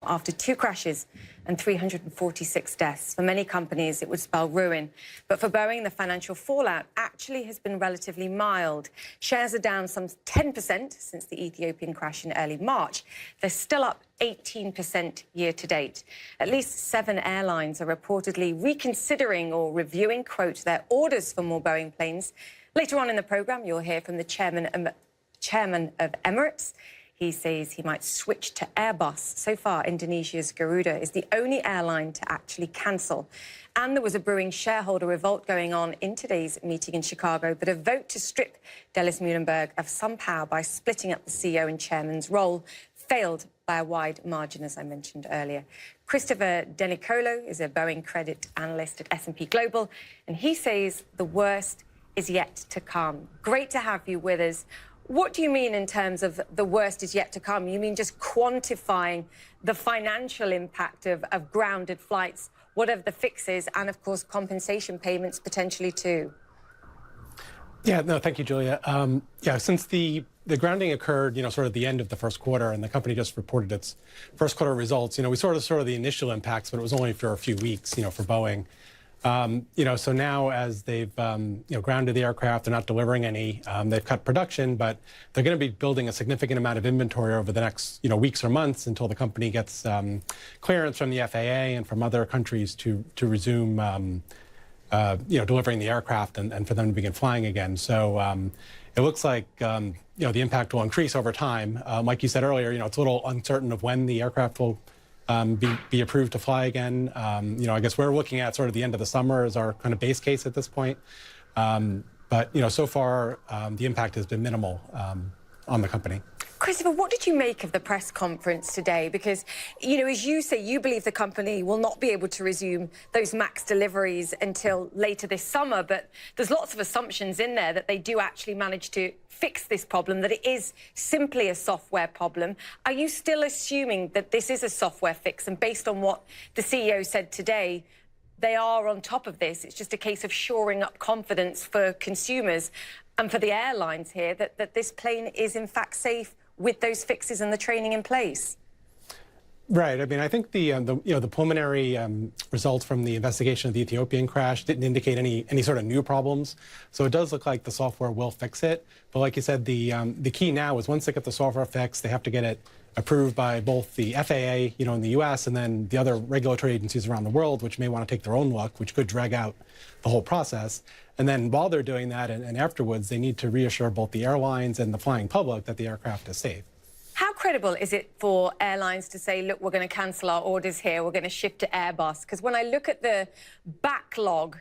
after 2 crashes and 346 deaths. For many companies, it would spell ruin. But for Boeing, the financial fallout actually has been relatively mild. Shares are down some 10% since the Ethiopian crash in early March. They're still up 18% year to date. At least 7 airlines are reportedly reconsidering or reviewing, quote, their orders for more Boeing planes. Later on in the programme, you'll hear from the chairman of Emirates. He says he might switch to Airbus. So far, Indonesia's Garuda is the only airline to actually cancel. And there was a brewing shareholder revolt going on in today's meeting in Chicago, but a vote to strip Dallas Muhlenberg of some power by splitting up the CEO and chairman's role failed by a wide margin, as I mentioned earlier. Christopher Denicolo is a Boeing credit analyst at S&P Global, and he says the worst is yet to come. Great to have you with us. What do you mean in terms of the worst is yet to come? You mean just quantifying the financial impact of grounded flights, whatever the fix is, and, of course, compensation payments potentially too? Yeah, no, thank you, Julia. Since the grounding occurred, sort of at the end of the first quarter, and the company just reported its first quarter results, we saw the initial impacts, but it was only for a few weeks, for Boeing. So now as they've, grounded the aircraft, they're not delivering any, they've cut production, but they're going to be building a significant amount of inventory over the next, weeks or months until the company gets clearance from the FAA and from other countries to resume, delivering the aircraft and for them to begin flying again. So it looks like, the impact will increase over time. Like you said earlier, it's a little uncertain of when the aircraft will be approved to fly again. I guess we're looking at sort of the end of the summer as our kind of base case at this point. But, so far, the impact has been minimal on the company. Christopher, what did you make of the press conference today? Because, as you say, you believe the company will not be able to resume those MAX deliveries until later this summer, but there's lots of assumptions in there that they do actually manage to fix this problem, that it is simply a software problem. Are you still assuming that this is a software fix? And based on what the CEO said today, they are on top of this. It's just a case of shoring up confidence for consumers and for the airlines here that this plane is in fact safe with those fixes and the training in place. Right. I mean, I think the preliminary results from the investigation of the Ethiopian crash didn't indicate any sort of new problems. So it does look like the software will fix it. But like you said, the key now is once they get the software fixed, they have to get it approved by both the FAA, in the U.S. and then the other regulatory agencies around the world, which may want to take their own look, which could drag out the whole process. And then while they're doing that and afterwards, they need to reassure both the airlines and the flying public that the aircraft is safe. How credible is it for airlines to say, look, we're going to cancel our orders here, we're going to shift to Airbus? Because when I look at the backlog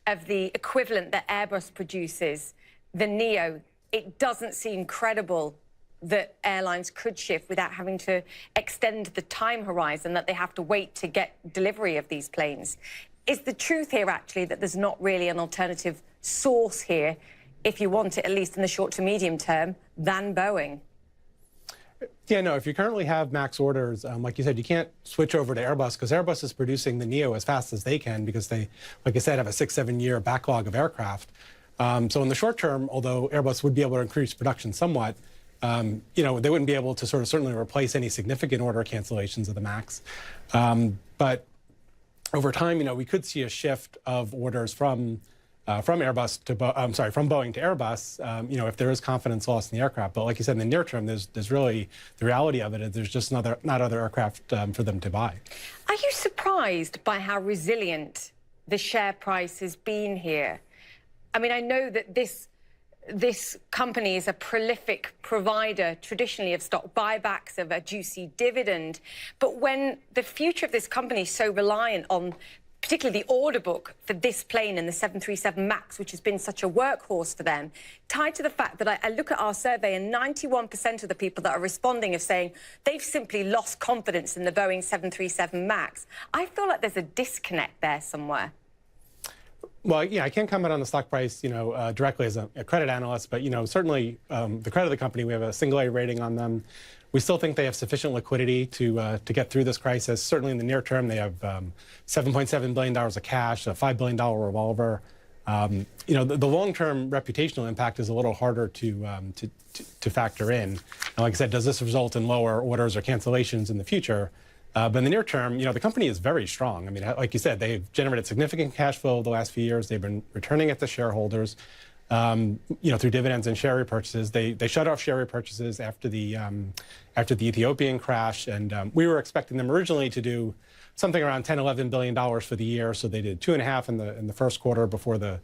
of the equivalent that Airbus produces, the Neo, it doesn't seem credible that airlines could shift without having to extend the time horizon that they have to wait to get delivery of these planes. Is the truth here actually that there's not really an alternative source here, if you want it, at least in the short to medium term, than Boeing? Yeah, no, if you currently have MAX orders, like you said, you can't switch over to Airbus because Airbus is producing the Neo as fast as they can because they, like I said, have a 6-7 year backlog of aircraft. So in the short term, although Airbus would be able to increase production somewhat, they wouldn't be able to certainly replace any significant order cancellations of the MAX. But over time, we could see a shift of orders from Airbus to from Boeing to Airbus, if there is confidence lost in the aircraft. But like you said, in the near term, there's really the reality of it is there's just not other aircraft for them to buy. Are you surprised by how resilient the share price has been here? I mean, I know that this company is a prolific provider, traditionally, of stock buybacks, of a juicy dividend. But when the future of this company is so reliant on particularly the order book for this plane and the 737 MAX, which has been such a workhorse for them, tied to the fact that I look at our survey and 91% of the people that are responding are saying they've simply lost confidence in the Boeing 737 MAX. I feel like there's a disconnect there somewhere. Well, yeah, I can't comment on the stock price, directly as a credit analyst, but, certainly the credit of the company, we have a single A rating on them. We still think they have sufficient liquidity to get through this crisis. Certainly in the near term, they have $7.7 billion of cash, a $5 billion revolver. The long-term reputational impact is a little harder to factor in. And like I said, does this result in lower orders or cancellations in the future? But in the near term, the company is very strong. I mean, like you said, they've generated significant cash flow the last few years. They've been returning it to shareholders, through dividends and share repurchases. They shut off share repurchases after the Ethiopian crash, and we were expecting them originally to do something around $10–11 billion for the year. So they did $2.5 in the first quarter before the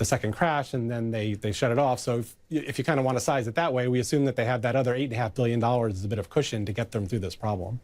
second crash, and then they shut it off. So if you kind of want to size it that way, we assume that they have that other $8.5 billion as a bit of cushion to get them through this problem.